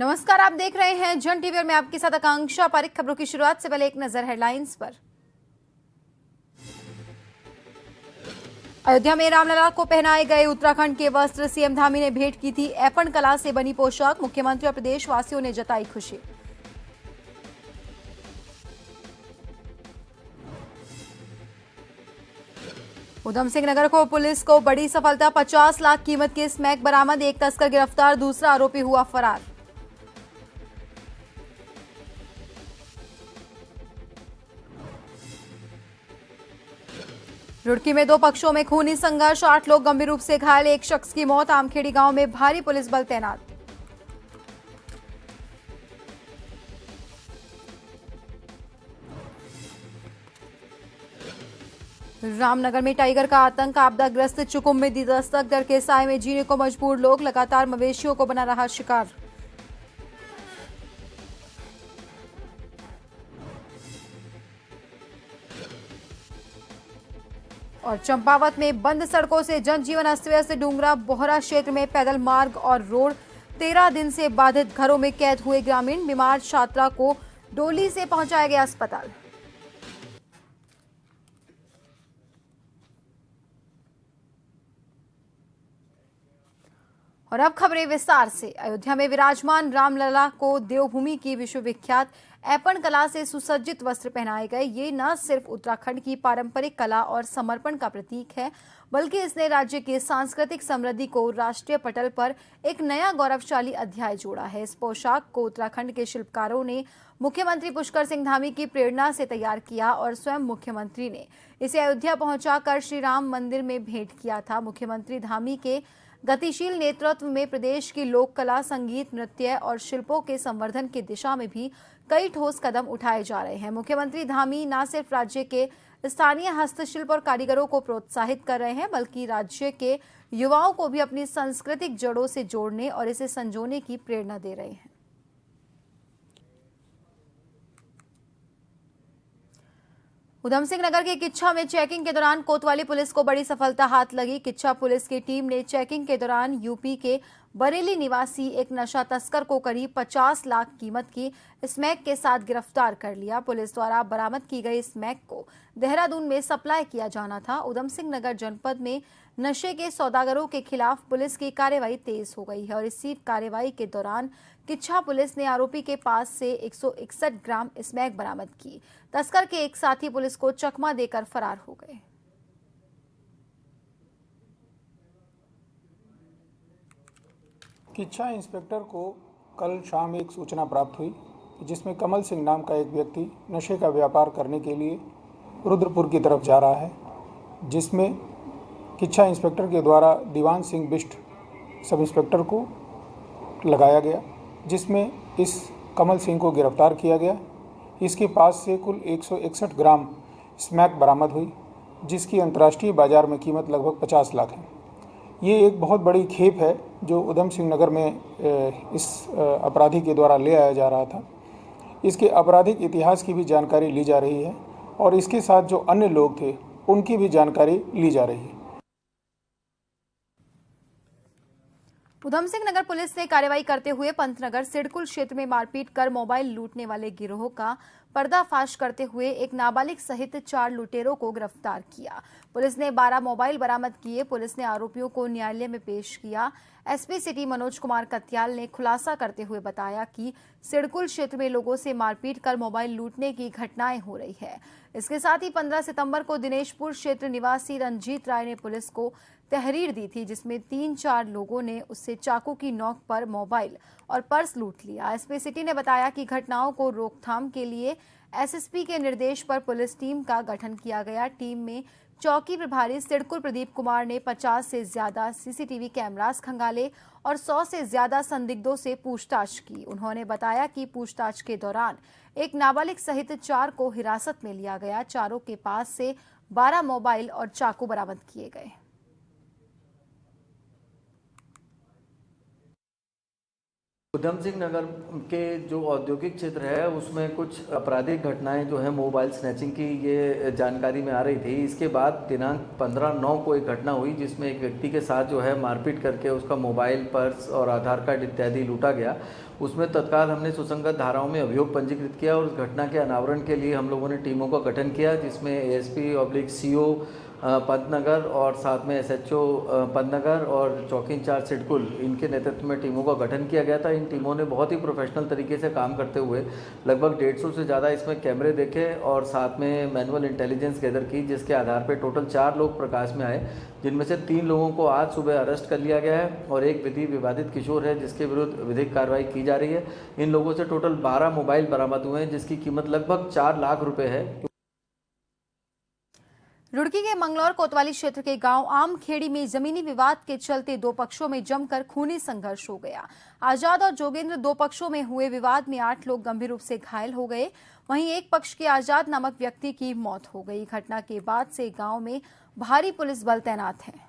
नमस्कार, आप देख रहे हैं जन टीवी और मैं आपके साथ आकांक्षा पारिक। खबरों की शुरुआत से पहले एक नजर हेडलाइंस पर। अयोध्या में रामलला को पहनाए गए उत्तराखंड के वस्त्र सीएम धामी ने भेंट की थी। ऐपन कला से बनी पोशाक, मुख्यमंत्री और प्रदेशवासियों ने जताई खुशी। उधम सिंह नगर को पुलिस को बड़ी सफलता, 50 लाख कीमत के स्मैक बरामद, एक तस्कर गिरफ्तार, दूसरा आरोपी हुआ फरार। रुड़की में दो पक्षों में खूनी संघर्ष, 8 लोग गंभीर रूप से घायल, एक शख्स की मौत। आमखेड़ी गांव में भारी पुलिस बल तैनात। रामनगर में टाइगर का आतंक, आपदाग्रस्त चुकुम में दी दस्तक, डर के साए में जीने को मजबूर लोग, लगातार मवेशियों को बना रहा शिकार। और चंपावत में बंद सड़कों से जनजीवन अस्त व्यस्त, डूंगरा बोहरा क्षेत्र में पैदल मार्ग और रोड 13 दिन से बाधित, घरों में कैद हुए ग्रामीण। बीमार छात्रा को डोली से पहुंचाया गया अस्पताल। और अब खबरें विस्तार से। अयोध्या में विराजमान रामलला को देवभूमि की विश्वविख्यात ऐपन कला से सुसज्जित वस्त्र पहनाए गए। ये न सिर्फ उत्तराखंड की पारंपरिक कला और समर्पण का प्रतीक है, बल्कि इसने राज्य की सांस्कृतिक समृद्धि को राष्ट्रीय पटल पर एक नया गौरवशाली अध्याय जोड़ा है। इस पोशाक को उत्तराखंड के शिल्पकारों ने मुख्यमंत्री पुष्कर सिंह धामी की प्रेरणा से तैयार किया और स्वयं मुख्यमंत्री ने इसे अयोध्या पहुंचाकर श्री राम मंदिर में भेंट किया था। मुख्यमंत्री धामी के गतिशील नेतृत्व में प्रदेश की लोक कला, संगीत, नृत्य और शिल्पों के संवर्धन की दिशा में भी कई ठोस कदम उठाए जा रहे हैं। मुख्यमंत्री धामी न सिर्फ राज्य के स्थानीय हस्तशिल्प और कारीगरों को प्रोत्साहित कर रहे हैं, बल्कि राज्य के युवाओं को भी अपनी सांस्कृतिक जड़ों से जोड़ने और इसे संजोने की प्रेरणा दे रहे हैं। उधम सिंह नगर के किच्छा में चेकिंग के दौरान कोतवाली पुलिस को बड़ी सफलता हाथ लगी। किच्छा पुलिस की टीम ने चेकिंग के दौरान यूपी के बरेली निवासी एक नशा तस्कर को करीब 50 लाख कीमत की स्मैक के साथ गिरफ्तार कर लिया। पुलिस द्वारा बरामद की गई स्मैक को देहरादून में सप्लाई किया जाना था। उधम सिंह नगर जनपद में नशे के सौदागरों के खिलाफ पुलिस की कार्रवाई तेज हो गई है और इसी कार्रवाई के दौरान किच्छा पुलिस ने आरोपी के पास से 161 ग्राम स्मैक बरामद की। तस्कर के एक साथी पुलिस को चकमा देकर फरार हो गए। किच्छा इंस्पेक्टर को कल शाम एक सूचना प्राप्त हुई जिसमें कमल सिंह नाम का एक व्यक्ति नशे का व्यापार करने के लिए रुद्रपुर की तरफ जा रहा है, जिसमें किच्छा इंस्पेक्टर के द्वारा दीवान सिंह बिष्ट सब इंस्पेक्टर को लगाया गया, जिसमें इस कमल सिंह को गिरफ्तार किया गया। इसके पास से कुल 161 ग्राम स्मैक बरामद हुई, जिसकी अंतर्राष्ट्रीय बाजार में कीमत लगभग 50 लाख है। ये एक बहुत बड़ी खेप है जो उधम सिंह नगर में इस अपराधी के द्वारा ले आया जा रहा था। इसके आपराधिक इतिहास की भी जानकारी ली जा रही है और इसके साथ जो अन्य लोग थे उनकी भी जानकारी ली जा रही है। उधम सिंह नगर पुलिस ने कार्रवाई करते हुए पंतनगर सिडकुल क्षेत्र में मारपीट कर मोबाइल लूटने वाले गिरोह का पर्दाफाश करते हुए एक नाबालिग सहित 4 लुटेरों को गिरफ्तार किया। पुलिस ने 12 मोबाइल बरामद किए। पुलिस ने आरोपियों को न्यायालय में पेश किया। एसपी सिटी मनोज कुमार कत्याल ने खुलासा करते हुए बताया कि सिडकुल क्षेत्र में लोगों से मारपीट कर मोबाइल लूटने की घटनाएं हो रही है। इसके साथ ही 15 सितंबर को दिनेशपुर क्षेत्र निवासी रंजीत राय ने पुलिस को तहरीर दी थी, जिसमें 3-4 लोगों ने उससे चाकू की नोक पर मोबाइल और पर्स लूट लिया। एसपी सिटी ने बताया कि घटनाओं को रोकथाम के लिए एसएसपी के निर्देश पर पुलिस टीम का गठन किया गया। टीम में चौकी प्रभारी सिडकुल प्रदीप कुमार ने 50 से ज्यादा सीसीटीवी कैमरास खंगाले और 100 से ज्यादा संदिग्धों से पूछताछ की। उन्होंने बताया कि पूछताछ के दौरान एक नाबालिग सहित 4 को हिरासत में लिया गया। चारों के पास से 12 मोबाइल और चाकू बरामद किए गए। उधम सिंह नगर के जो औद्योगिक क्षेत्र है उसमें कुछ आपराधिक घटनाएं जो है मोबाइल स्नैचिंग की ये जानकारी में आ रही थी। इसके बाद दिनांक 15/9 को एक घटना हुई जिसमें एक व्यक्ति के साथ जो है मारपीट करके उसका मोबाइल, पर्स और आधार कार्ड इत्यादि लूटा गया उसमें तत्काल हमने सुसंगत धाराओं में अभियोग पंजीकृत किया और उस घटना के अनावरण के लिए हम लोगों ने टीमों का गठन किया, जिसमें एएसपी/सीओ पंतनगर और साथ में एसएचओ पंतनगर और चौकी इंचार्ज सिडकुल, इनके नेतृत्व में टीमों का गठन किया गया था। इन टीमों ने बहुत ही प्रोफेशनल तरीके से काम करते हुए लगभग 150 से ज़्यादा इसमें कैमरे देखे और साथ में मैनुअल इंटेलिजेंस गैदर की, जिसके आधार पर टोटल 4 लोग प्रकाश में आए, जिनमें से 3 लोगों को आज सुबह अरेस्ट कर लिया गया है और एक विधि विवादित किशोर है जिसके विरुद्ध विधिक कार्रवाई की जा रही है। इन लोगों से टोटल 12 मोबाइल बरामद हुए हैं, जिसकी कीमत लगभग 4 लाख रुपए है। रुड़की के मंगलौर कोतवाली क्षेत्र के गांव आमखेड़ी में जमीनी विवाद के चलते 2 पक्षों में जमकर खूनी संघर्ष हो गया। आजाद और जोगेंद्र 2 पक्षों में हुए विवाद में 8 लोग गंभीर रूप से घायल हो गए। वहीं एक पक्ष के आजाद नामक व्यक्ति की मौत हो गई। घटना के बाद से गांव में भारी पुलिस बल तैनात है।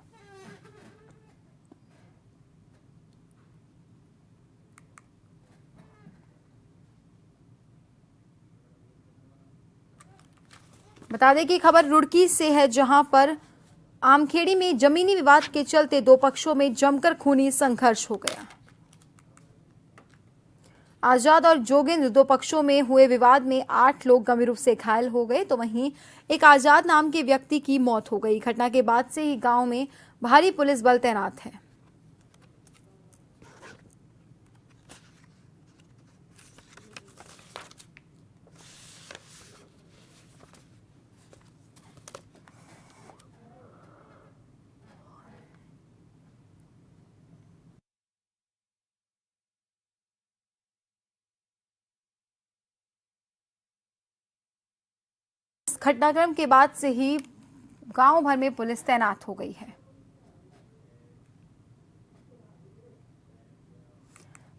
बता दें कि खबर रुड़की से है, जहां पर आमखेड़ी में जमीनी विवाद के चलते 2 पक्षों में जमकर खूनी संघर्ष हो गया। आजाद और जोगेंद्र 2 पक्षों में हुए विवाद में 8 लोग गंभीर रूप से घायल हो गए, तो वहीं एक आजाद नाम के व्यक्ति की मौत हो गई। घटना के बाद से ही गांव में भारी पुलिस बल तैनात है। घटनाक्रम के बाद से ही गांव भर में पुलिस तैनात हो गई है।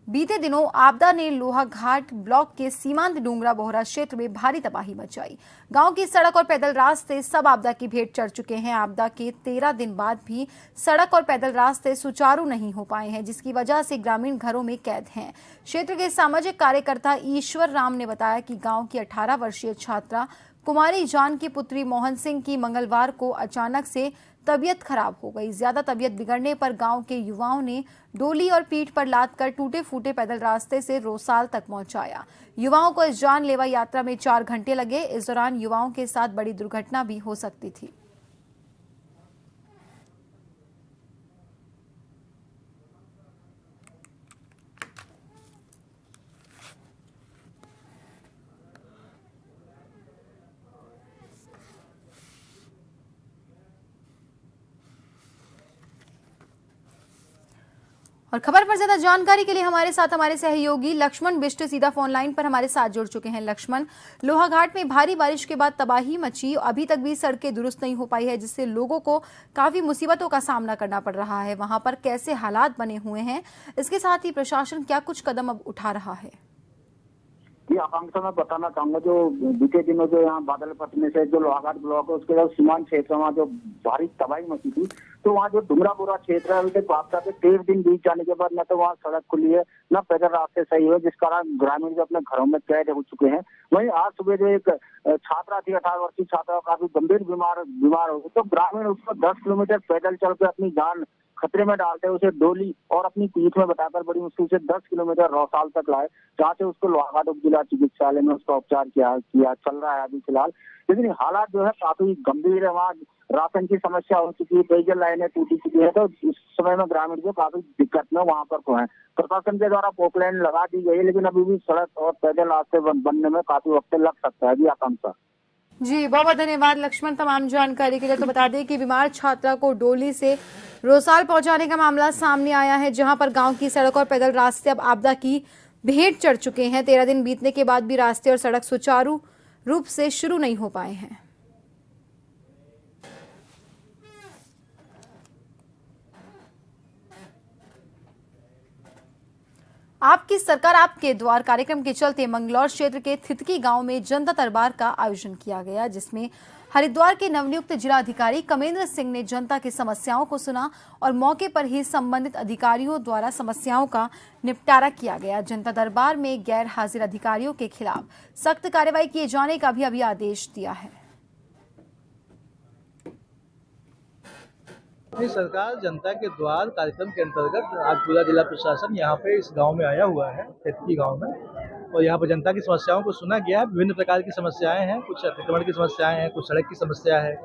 बीते दिनों आपदा ने लोहाघाट ब्लॉक के सीमांत डूंगरा बोहरा क्षेत्र में भारी तबाही मचाई। गांव की सड़क और पैदल रास्ते सब आपदा की भेंट चढ़ चुके हैं। आपदा के 13 दिन बाद भी सड़क और पैदल रास्ते सुचारू नहीं हो पाए हैं, जिसकी वजह से ग्रामीण घरों में कैद हैं। क्षेत्र के सामाजिक कार्यकर्ता ईश्वर राम ने बताया कि गांव की 18 वर्षीय छात्रा कुमारी जान की पुत्री मोहन सिंह की मंगलवार को अचानक से तबीयत खराब हो गई। ज्यादा तबीयत बिगड़ने पर गांव के युवाओं ने डोली और पीठ पर लाद कर टूटे फूटे पैदल रास्ते से रोसाल तक पहुंचाया। युवाओं को इस जानलेवा यात्रा में 4 घंटे लगे। इस दौरान युवाओं के साथ बड़ी दुर्घटना भी हो सकती थी। और खबर पर ज्यादा जानकारी के लिए हमारे साथ हमारे सहयोगी लक्ष्मण बिष्ट सीधा फोन लाइन पर हमारे साथ जुड़ चुके हैं। लक्ष्मण, लोहाघाट में भारी बारिश के बाद तबाही मची, अभी तक भी सड़कें दुरुस्त नहीं हो पाई है, जिससे लोगों को काफी मुसीबतों का सामना करना पड़ रहा है। वहां पर कैसे हालात बने हुए हैं, इसके साथ ही प्रशासन क्या कुछ कदम अब उठा रहा है? ये आकांक्षा मैं बताना चाहूंगा, जो बीते दिनों जो यहाँ बादल फटने से जो लोहाघाट ब्लॉक है उसके सीमांत क्षेत्र में जो भारी तबाही मची थी, तो वहाँ जो डुमरापुरा क्षेत्र है अभी तक आपदा के 13 दिन बीत जाने के बाद न तो वहाँ सड़क खुली है न पैदल रास्ते सही है, जिस कारण ग्रामीण जो अपने घरों में कैद हो चुके हैं। वहीं आज सुबह जो एक छात्रा थी, 18 वर्षीय छात्रा, काफी गंभीर बीमार हो गई, तो ग्रामीण उसको 10 किलोमीटर पैदल चल के अपनी जान खतरे में डालते उसे डोली और अपनी पीठ में बताकर बड़ी मुश्किल से 10 किलोमीटर रोसाल तक लाए, जहाँ से उसको लोहाघाट उप जिला चिकित्सालय में उसका उपचार किया चल रहा है अभी फिलहाल। लेकिन हालात जो है काफी गंभीर है। वहाँ राशन की समस्या हो चुकी है, पेयजल लाइनें टूटी चुकी है, तो इस समय में ग्रामीण जो काफी दिक्कत में वहाँ पर है। प्रशासन के द्वारा पोकलैंड लगा दी गई है, लेकिन अभी भी सड़क और पैदल रास्ते बनने में काफी वक्त लग सकता है। जी आकांक्षा। जी बहुत बहुत धन्यवाद लक्ष्मण तमाम जानकारी के लिए। तो बता दें कि बीमार छात्रा को डोली से रोसाल पहुंचाने का मामला सामने आया है, जहां पर गांव की सड़क और पैदल रास्ते अब आपदा की भेंट चढ़ चुके हैं। 13 दिन बीतने के बाद भी रास्ते और सड़क सुचारू रूप से शुरू नहीं हो पाए हैं। आपकी सरकार आपके द्वार कार्यक्रम के चलते मंगलौर क्षेत्र के थितकी गांव में जनता दरबार का आयोजन किया गया, जिसमें हरिद्वार के नवनियुक्त जिलाधिकारी कमेंद्र सिंह ने जनता की समस्याओं को सुना और मौके पर ही संबंधित अधिकारियों द्वारा समस्याओं का निपटारा किया गया। जनता दरबार में गैर हाजिर अधिकारियों के खिलाफ सख्त कार्रवाई किए जाने का भी अभी आदेश दिया है। नहीं, सरकार जनता के द्वार कार्यक्रम के अंतर्गत आज पूरा जिला प्रशासन यहाँ पे इस गांव में आया हुआ है, तेतकी गांव में, और यहाँ पर जनता की समस्याओं को सुना गया है। विभिन्न प्रकार की समस्याएं हैं, कुछ अतिक्रमण की समस्याएं हैं, कुछ सड़क की समस्या है,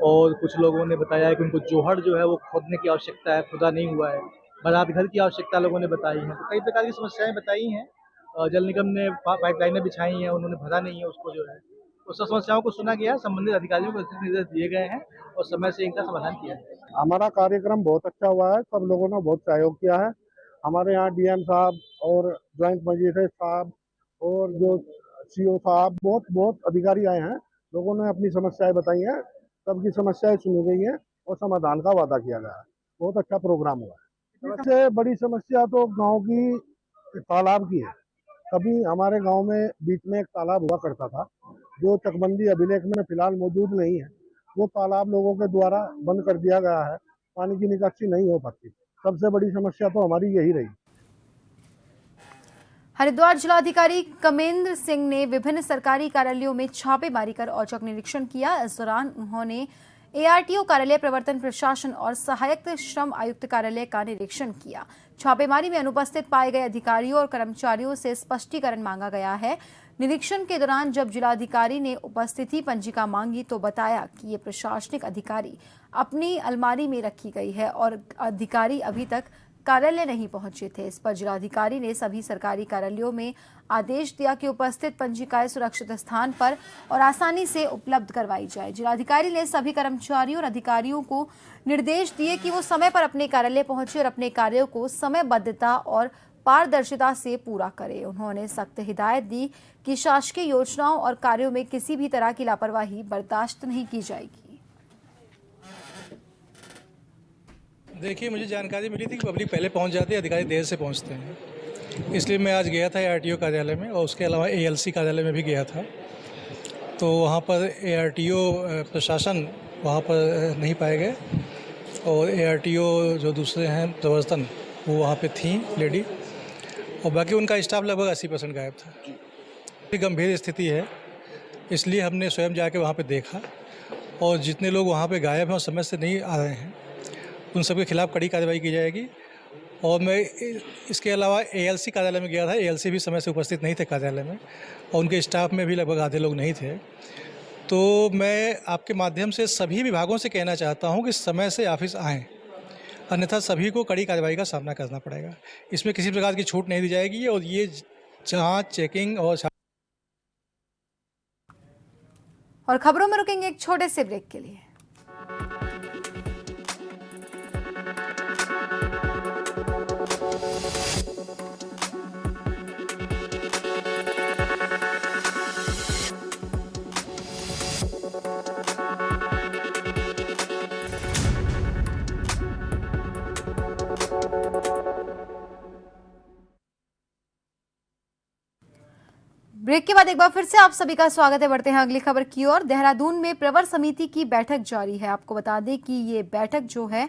और कुछ लोगों ने बताया है कि उनको जोहड़ जो है वो खोदने की आवश्यकता है, खुदा नहीं हुआ है। बारात घर की आवश्यकता लोगों ने बताई है, तो कई प्रकार की समस्याएं बताई हैं। जल निगम ने पाइपलाइनें बिछाई हैं, उन्होंने भरा नहीं है उसको जो है, तो सब समस्याओं को सुना गया है। संबंधित अधिकारियों को निर्देश दिए गए हैं और समय से इनका समाधान किया जाए। हमारा कार्यक्रम बहुत अच्छा हुआ है, सब लोगों ने बहुत सहयोग किया है। हमारे यहाँ डीएम साहब और ज्वाइंट मजिस्ट्रेट साहब और जो सीओ साहब, बहुत अधिकारी आए हैं। लोगों ने अपनी समस्याएं बताई हैं, सबकी समस्याएं सुनी गई हैं और समाधान का वादा किया गया है। बहुत अच्छा प्रोग्राम हुआ है। सबसे बड़ी समस्या तो गाँव की तालाब की है। कभी हमारे गांव में बीच में एक तालाब हुआ करता था, जो चकबंदी अभिलेख में फिलहाल मौजूद नहीं है। वो तालाब लोगों के द्वारा बंद कर दिया गया है, पानी की निकासी नहीं हो पाती। सबसे बड़ी समस्या तो हमारी यही रही। हरिद्वार जिलाधिकारी कमेंद्र सिंह ने विभिन्न सरकारी कार्यालयों में छापेमारी कर औचक निरीक्षण किया। इस दौरान उन्होंने एआरटीओ कार्यालय, प्रवर्तन प्रशासन और सहायक श्रम आयुक्त कार्यालय का निरीक्षण किया। छापेमारी में अनुपस्थित पाए गए अधिकारियों और कर्मचारियों से स्पष्टीकरण मांगा गया है। निरीक्षण के दौरान जब जिलाधिकारी ने उपस्थिति पंजिका मांगी तो बताया कि ये प्रशासनिक अधिकारी अपनी अलमारी में रखी गई है और अधिकारी अभी तक कार्यालय नहीं पहुंचे थे। इस पर जिलाधिकारी ने सभी सरकारी कार्यालयों में आदेश दिया कि उपस्थित पंजिकाएं सुरक्षित स्थान पर और आसानी से उपलब्ध करवाई जाए। जिलाधिकारी ने सभी कर्मचारियों और अधिकारियों को निर्देश दिए कि वो समय पर अपने कार्यालय पहुंचे और अपने कार्यों को समयबद्धता और पारदर्शिता से पूरा करें। उन्होंने सख्त हिदायत दी कि शासकीय योजनाओं और कार्यों में किसी भी तरह की लापरवाही बर्दाश्त नहीं की जाएगी। देखिए, मुझे जानकारी मिली थी कि पब्लिक पहले पहुंच जाती है, अधिकारी देर से पहुंचते हैं। इसलिए मैं आज गया था आरटीओ कार्यालय में और उसके अलावा एएलसी कार्यालय में भी गया था। तो वहां पर एआरटीओ प्रशासन वहां पर नहीं पाए गए और एआरटीओ जो दूसरे हैं प्रवर्तन वो वहां पे थी लेडी, और बाकी उनका स्टाफ लगभग 80% गायब था। गंभीर स्थिति है, इसलिए हमने स्वयं जाके वहाँ पे देखा और जितने लोग वहाँ पे गायब हैं और समय से नहीं आ रहे हैं उन सबके खिलाफ कड़ी कार्रवाई की जाएगी। और मैं इसके अलावा एएलसी कार्यालय में गया था, एएलसी भी समय से उपस्थित नहीं थे कार्यालय में और उनके स्टाफ में भी लगभग आधे लोग नहीं थे। तो मैं आपके माध्यम से सभी विभागों से कहना चाहता हूँ कि समय से ऑफिस आएँ, अन्यथा सभी को कड़ी कार्रवाई का सामना करना पड़ेगा। इसमें किसी प्रकार की छूट नहीं दी जाएगी और ये जांच, चेकिंग और खबरों में रुकेंगे एक छोटे से ब्रेक के लिए। ब्रेक के बाद एक बार फिर से आप सभी का स्वागत है। बढ़ते हैं अगली खबर की ओर। देहरादून में प्रवर समिति की बैठक जारी है। आपको बता दें कि ये बैठक जो है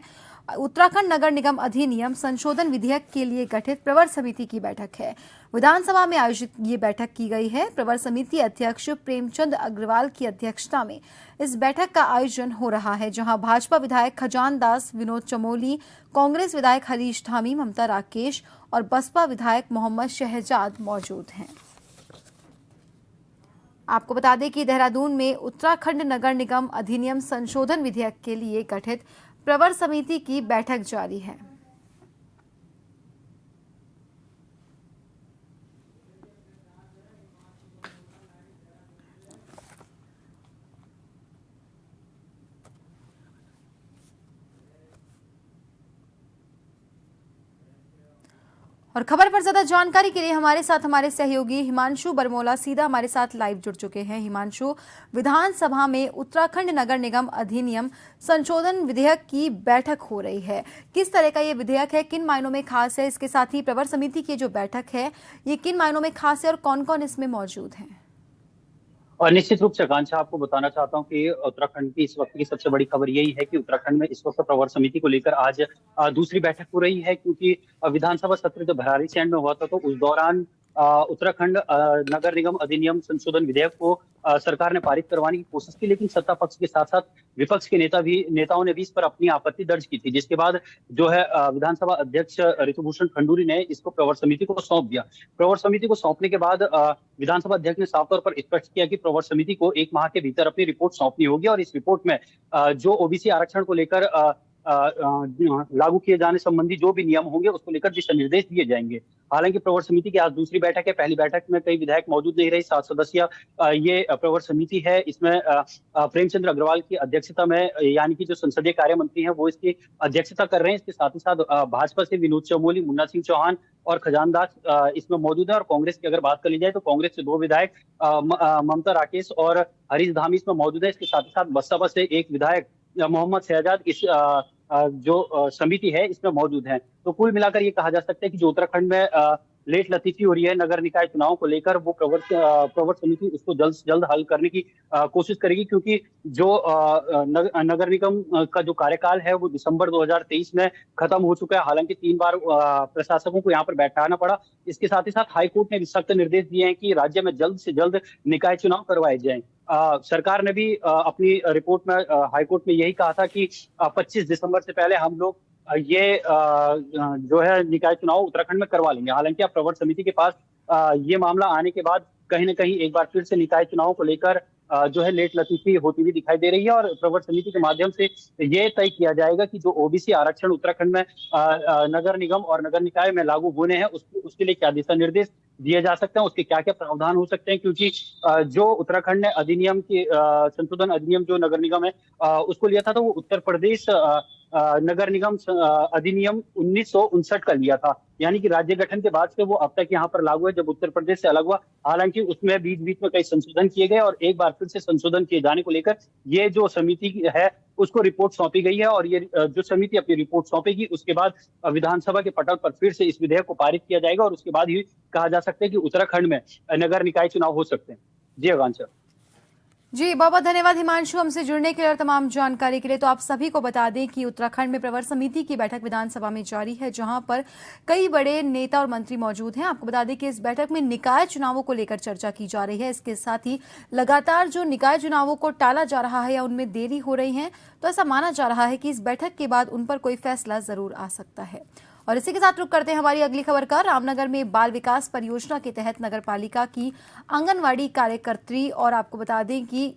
उत्तराखंड नगर निगम अधिनियम संशोधन विधेयक के लिए गठित प्रवर समिति की बैठक है। विधानसभा में आयोजित ये बैठक की गई है। प्रवर समिति अध्यक्ष प्रेमचंद अग्रवाल की अध्यक्षता में इस बैठक का आयोजन हो रहा है, जहां भाजपा विधायक खजान दास, विनोद चमोली, कांग्रेस विधायक हरीश धामी, ममता राकेश और बसपा विधायक मोहम्मद शहजाद मौजूद हैं। आपको बता दें कि देहरादून में उत्तराखंड नगर निगम अधिनियम संशोधन विधेयक के लिए गठित प्रवर समिति की बैठक जारी है। और खबर पर ज्यादा जानकारी के लिए हमारे साथ हमारे सहयोगी हिमांशु बरमोला सीधा हमारे साथ लाइव जुड़ चुके हैं। हिमांशु, विधानसभा में उत्तराखंड नगर निगम अधिनियम संशोधन विधेयक की बैठक हो रही है। किस तरह का ये विधेयक है, किन मायनों में खास है? इसके साथ ही प्रवर समिति की जो बैठक है ये किन मायनों में खास है और कौन कौन इसमें मौजूद है? और निश्चित रूप से आकांक्षा, आपको बताना चाहता हूं कि उत्तराखंड की इस वक्त की सबसे बड़ी खबर यही है कि उत्तराखंड में इस वक्त प्रवर समिति को लेकर आज दूसरी बैठक हो रही है, क्योंकि विधानसभा सत्र जब भरारी सैंड में हुआ था तो उस दौरान उत्तराखंड नगर निगम अधिनियम संशोधन विधेयक को सरकार ने पारित करवाने की कोशिश की, लेकिन सत्ता पक्ष के साथ साथ विपक्ष के नेताओं ने भी इस पर अपनी आपत्ति दर्ज की थी, जिसके बाद जो है विधानसभा अध्यक्ष ऋतुभूषण खंडूरी ने इसको प्रवर समिति को सौंप दिया। प्रवर समिति को सौंपने के बाद विधानसभा अध्यक्ष ने साफ तौर पर स्पष्ट किया कि प्रवर समिति को 1 माह के भीतर अपनी रिपोर्ट सौंपनी होगी और इस रिपोर्ट में जो ओबीसी आरक्षण को लेकर लागू किए जाने संबंधी जो भी नियम होंगे उसको लेकर दिशा निर्देश दिए जाएंगे। हालांकि प्रवर समिति की आज दूसरी बैठक है। पहली बैठक में कई विधायक मौजूद नहीं रहे। 7 सदस्यीय ये प्रवर समिति है। इसमें प्रेमचंद्र अग्रवाल की अध्यक्षता में, यानी कि जो संसदीय कार्य मंत्री हैं वो इसकी अध्यक्षता कर रहे हैं। इसके साथ ही साथ भाजपा से विनोद चमोली, मुन्ना सिंह चौहान और खजान दास इसमें मौजूद है। और कांग्रेस की अगर बात कर ली जाए तो कांग्रेस से 2 विधायक ममता राकेश और हरीश धामी इसमें मौजूद है। इसके साथ ही साथ बसपा से 1 विधायक मोहम्मद शहजाद इस जो समिति है इसमें मौजूद है। तो कुल मिलाकर ये कहा जा सकता है कि जो उत्तराखंड में लेट लतीफी हो रही है नगर निकाय चुनाव को लेकर, वो प्रवर समिति उसको जल्द से जल्द हल करने की कोशिश करेगी, क्योंकि जो नगर निगम का जो कार्यकाल है वो दिसंबर 2023 में खत्म हो चुका है। हालांकि 3 बार प्रशासकों को यहाँ पर बैठाना पड़ा। इसके साथ ही साथ हाईकोर्ट ने भी सख्त निर्देश दिए हैं कि राज्य में जल्द से जल्द निकाय चुनाव करवाए जाएं। सरकार ने भी अपनी रिपोर्ट में हाईकोर्ट में यही कहा था कि 25 दिसंबर से पहले हम लोग ये जो है निकाय चुनाव उत्तराखंड में करवा लेंगे। हालांकि अब प्रवर समिति के पास ये मामला आने के बाद कहीं न कहीं एक बार फिर से निकाय चुनाव को लेकर जो है लेट लतीफी होती हुई दिखाई दे रही है। और प्रवर समिति के माध्यम से ये तय किया जाएगा कि जो ओबीसी आरक्षण उत्तराखंड में नगर निगम और नगर निकाय में लागू होने हैं उसके लिए क्या दिशा निर्देश दिए जा सकते हैं, उसके क्या क्या प्रावधान हो सकते हैं। क्योंकि जो उत्तराखंड ने अधिनियम की संशोधन अधिनियम जो नगर निगम है उसको लिया था, तो वो उत्तर प्रदेश नगर निगम अधिनियम 1959 का लिया था। यानी कि राज्य गठन के बाद से वो अब तक यहाँ पर लागू है, जब उत्तर प्रदेश से अलग हुआ। हालांकि उसमें बीच बीच में कई संशोधन किए गए और एक बार फिर से संशोधन किए जाने को लेकर ये जो समिति है उसको रिपोर्ट सौंपी गई है। और ये जो समिति अपनी रिपोर्ट सौंपेगी उसके बाद विधानसभा के पटल पर फिर से इस विधेयक को पारित किया जाएगा और उसके बाद ही कहा जा सकता है कि उत्तराखंड में नगर निकाय चुनाव हो सकते हैं। जी आकांक्षा। जी बहुत बहुत धन्यवाद हिमांशु, हमसे जुड़ने के लिए और तमाम जानकारी के लिए। तो आप सभी को बता दें कि उत्तराखंड में प्रवर समिति की बैठक विधानसभा में जारी है, जहां पर कई बड़े नेता और मंत्री मौजूद हैं। आपको बता दें कि इस बैठक में निकाय चुनावों को लेकर चर्चा की जा रही है। इसके साथ ही लगातार जो निकाय चुनावों को टाला जा रहा है या उनमें देरी हो रही है, तो ऐसा माना जा रहा है कि इस बैठक के बाद उन पर कोई फैसला जरूर आ सकता है। और इसी के साथ रुक करते हैं हमारी अगली खबर का। रामनगर में बाल विकास परियोजना के तहत नगरपालिका की आंगनवाड़ी कार्यकर्त्री, और आपको बता दें कि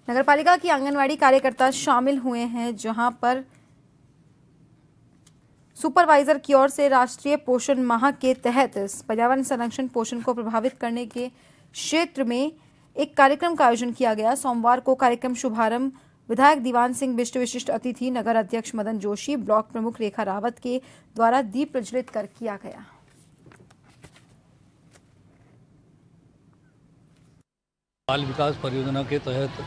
नगरपालिका की आंगनवाड़ी कार्यकर्ता शामिल हुए हैं, जहां पर सुपरवाइजर की ओर से राष्ट्रीय पोषण माह के तहत पर्यावरण संरक्षण पोषण को प्रभावित करने के क्षेत्र में एक कार्यक्रम का आयोजन किया गया। सोमवार को कार्यक्रम शुभारंभ विधायक दीवान सिंह बिष्ट, विशिष्ट अतिथि नगर अध्यक्ष मदन जोशी, ब्लॉक प्रमुख रेखा रावत के द्वारा दीप प्रज्वलित कर किया गया। बाल विकास परियोजना के तहत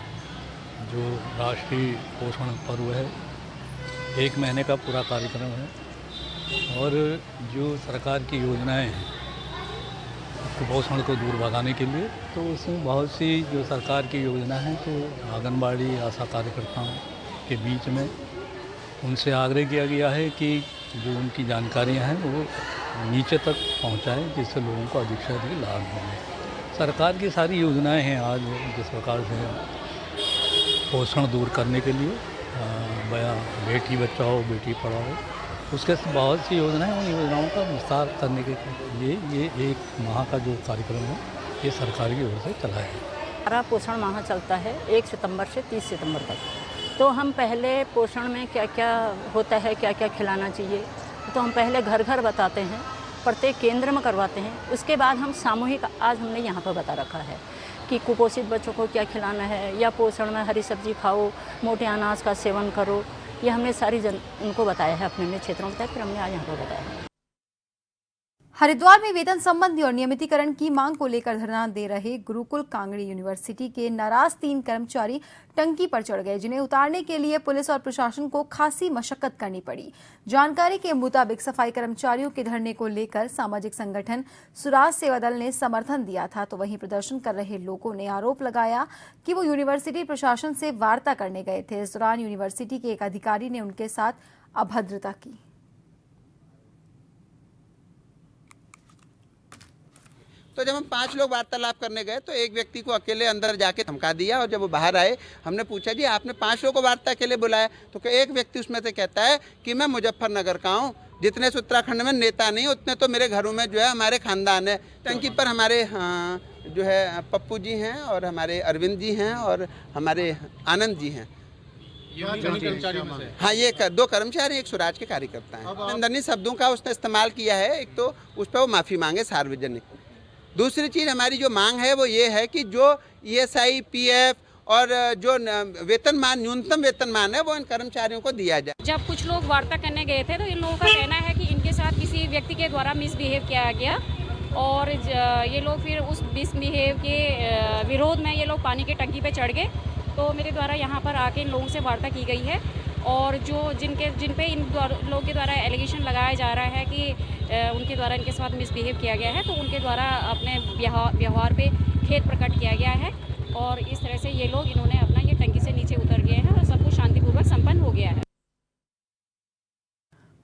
जो राष्ट्रीय पोषण पर्व है, 1 महीने का पूरा कार्यक्रम है और जो सरकार की योजनाएं हैं कुपोषण को दूर भगाने के लिए, तो उसमें बहुत सी जो सरकार की योजना है तो आंगनबाड़ी आशा कार्यकर्ताओं के बीच में उनसे आग्रह किया गया है कि जो उनकी जानकारियां हैं वो नीचे तक पहुंचाएं, जिससे लोगों को अधिक से अधिक लाभ मिले। सरकार की सारी योजनाएं हैं आज जिस प्रकार से पोषण दूर करने के लिए, बेटी बचाओ बेटी पढ़ाओ, उसके बहुत सी योजनाएं, उन योजनाओं का विस्तार करने के लिए ये 1 माह का जो कार्यक्रम है ये सरकार की ओर से चला है। हमारा पोषण माह चलता है 1 सितंबर से 30 सितंबर तक। तो हम पहले पोषण में क्या क्या होता है, क्या क्या खिलाना चाहिए, तो हम पहले घर घर बताते हैं, प्रत्येक केंद्र में करवाते हैं। उसके बाद हम सामूहिक आज हमने यहाँ पर बता रखा है कि कुपोषित बच्चों को क्या खिलाना है, या पोषण में हरी सब्जी खाओ, मोटे अनाज का सेवन करो, ये हमने सारी उनको बताया है, अपने क्षेत्रों में बताया, फिर हमने आज यहाँ पर बताया है। हरिद्वार में वेतन संबंधी और नियमितीकरण की मांग को लेकर धरना दे रहे गुरुकुल कांगड़ी यूनिवर्सिटी के नाराज 3 कर्मचारी टंकी पर चढ़ गए, जिन्हें उतारने के लिए पुलिस और प्रशासन को खासी मशक्कत करनी पड़ी। जानकारी के मुताबिक सफाई कर्मचारियों के धरने को लेकर सामाजिक संगठन सुराज सेवा दल ने समर्थन दिया था, तो वहीं प्रदर्शन कर रहे लोगों ने आरोप लगाया कि वो यूनिवर्सिटी प्रशासन से वार्ता करने गए थे। इस दौरान यूनिवर्सिटी के एक अधिकारी ने उनके साथ अभद्रता की। तो जब हम 5 लोग वार्तालाप करने गए तो एक व्यक्ति को अकेले अंदर जाके धमका दिया, और जब वो बाहर आए हमने पूछा जी आपने 5 लोगों को वार्ता के लिए बुलाया, तो एक व्यक्ति उसमें से कहता है कि मैं मुजफ्फरनगर का हूँ, जितने से उत्तराखंड में नेता नहीं उतने तो मेरे घरों में जो है हमारे खानदान है। टंकी पर हमारे जो है पप्पू जी हैं और हमारे अरविंद जी हैं और हमारे आनंद जी हैं। हाँ, ये 2 कर्मचारी, एक स्वराज के कार्यकर्ता हैं। निंदनीय शब्दों का उसने इस्तेमाल किया है। एक तो उस पर वो माफ़ी मांगे सार्वजनिक। दूसरी चीज़ हमारी जो मांग है वो ये है कि जो ESI, PF और जो वेतनमान, न्यूनतम वेतनमान है वो इन कर्मचारियों को दिया जाए। जब कुछ लोग वार्ता करने गए थे तो इन लोगों का कहना है कि इनके साथ किसी व्यक्ति के द्वारा मिसबिहेव किया गया, और ये लोग फिर उस मिसबिहेव के विरोध में ये लोग पानी की टंकी पे चढ़ गए। तो मेरे द्वारा यहाँ पर आके इन लोगों से वार्ता की गई है, और जो जिन पे इन लोगों के द्वारा एलिगेशन लगाया जा रहा है कि उनके द्वारा इनके साथ मिसबिहेव किया गया है, तो उनके द्वारा अपने व्यवहार पे खेद प्रकट किया गया है, और इस तरह से ये लोग इन्होंने अपना ये टंकी से नीचे उतर गए हैं और सब कुछ शांतिपूर्वक संपन्न हो गया है।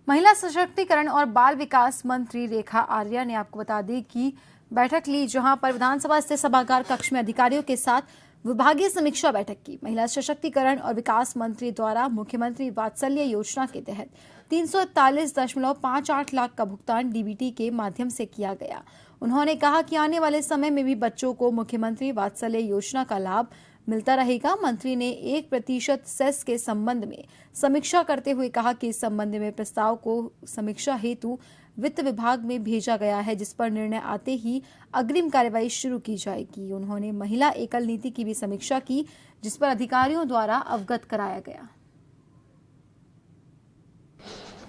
महिला सशक्तिकरण और बाल विकास मंत्री रेखा आर्या ने आपको बता दी कि बैठक ली, जहां पर विधानसभा स्थित सभागार कक्ष में अधिकारियों के साथ विभागीय समीक्षा बैठक की। महिला सशक्तिकरण और विकास मंत्री द्वारा मुख्यमंत्री वात्सल्य योजना के तहत 341.58 लाख का भुगतान DBT के माध्यम से किया गया। उन्होंने कहा कि आने वाले समय में भी बच्चों को मुख्यमंत्री वात्सल्य योजना का लाभ मिलता रहेगा। मंत्री ने 1% सेस के संबंध में समीक्षा करते हुए कहा कि इस संबंध में प्रस्ताव को समीक्षा हेतु वित्त विभाग में भेजा गया है, जिस पर निर्णय आते ही अग्रिम कार्यवाही शुरू की जाएगी। उन्होंने महिला एकल नीति की भी समीक्षा की, जिस पर अधिकारियों द्वारा अवगत कराया गया।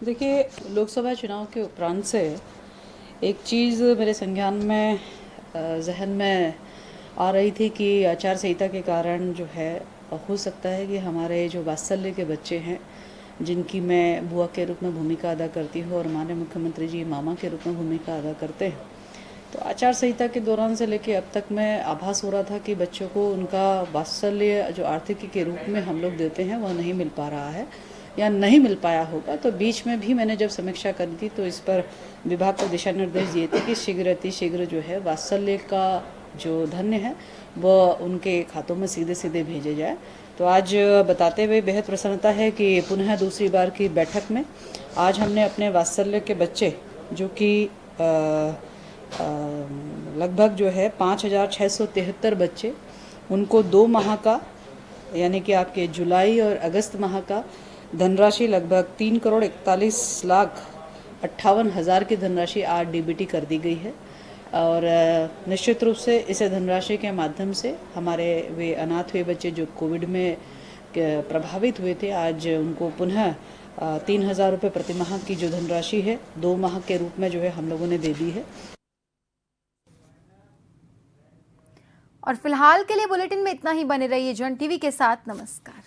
देखिए, लोकसभा चुनाव के उपरांत से एक चीज़ मेरे संज्ञान में जहन में आ रही थी कि आचार संहिता के कारण जो है हो सकता है कि हमारे जो वात्सल्य के बच्चे हैं, जिनकी मैं बुआ के रूप में भूमिका अदा करती हूँ और माननीय मुख्यमंत्री जी मामा के रूप में भूमिका अदा करते हैं, तो आचार संहिता के दौरान से लेके अब तक मैं आभास हो रहा था कि बच्चों को उनका वात्सल्य जो आर्थिकी के रूप में हम लोग देते हैं वह नहीं मिल पा रहा है या नहीं मिल पाया होगा। तो बीच में भी मैंने जब समीक्षा करी थी तो इस पर विभाग को दिशा निर्देश दिए थे कि शीघ्र जो है वात्सल्य का जो धन्य है वह उनके खातों में सीधे सीधे भेजे जाए। तो आज बताते हुए बेहद प्रसन्नता है कि पुनः दूसरी बार की बैठक में आज हमने अपने वात्सल्य के बच्चे जो कि लगभग जो है 5,673 बच्चे, उनको 2 माह का यानी कि आपके जुलाई और अगस्त माह का धनराशि लगभग 3,41,58,000 की धनराशि आज DBT कर दी गई है। और निश्चित रूप से इस धनराशि के माध्यम से हमारे वे अनाथ हुए बच्चे जो कोविड में प्रभावित हुए थे, आज उनको पुनः 3,000 रुपये प्रति माह की जो धनराशि है 2 माह के रूप में जो है हम लोगों ने दे दी है। और फिलहाल के लिए बुलेटिन में इतना ही। बने रहिए जन टीवी के साथ। नमस्कार।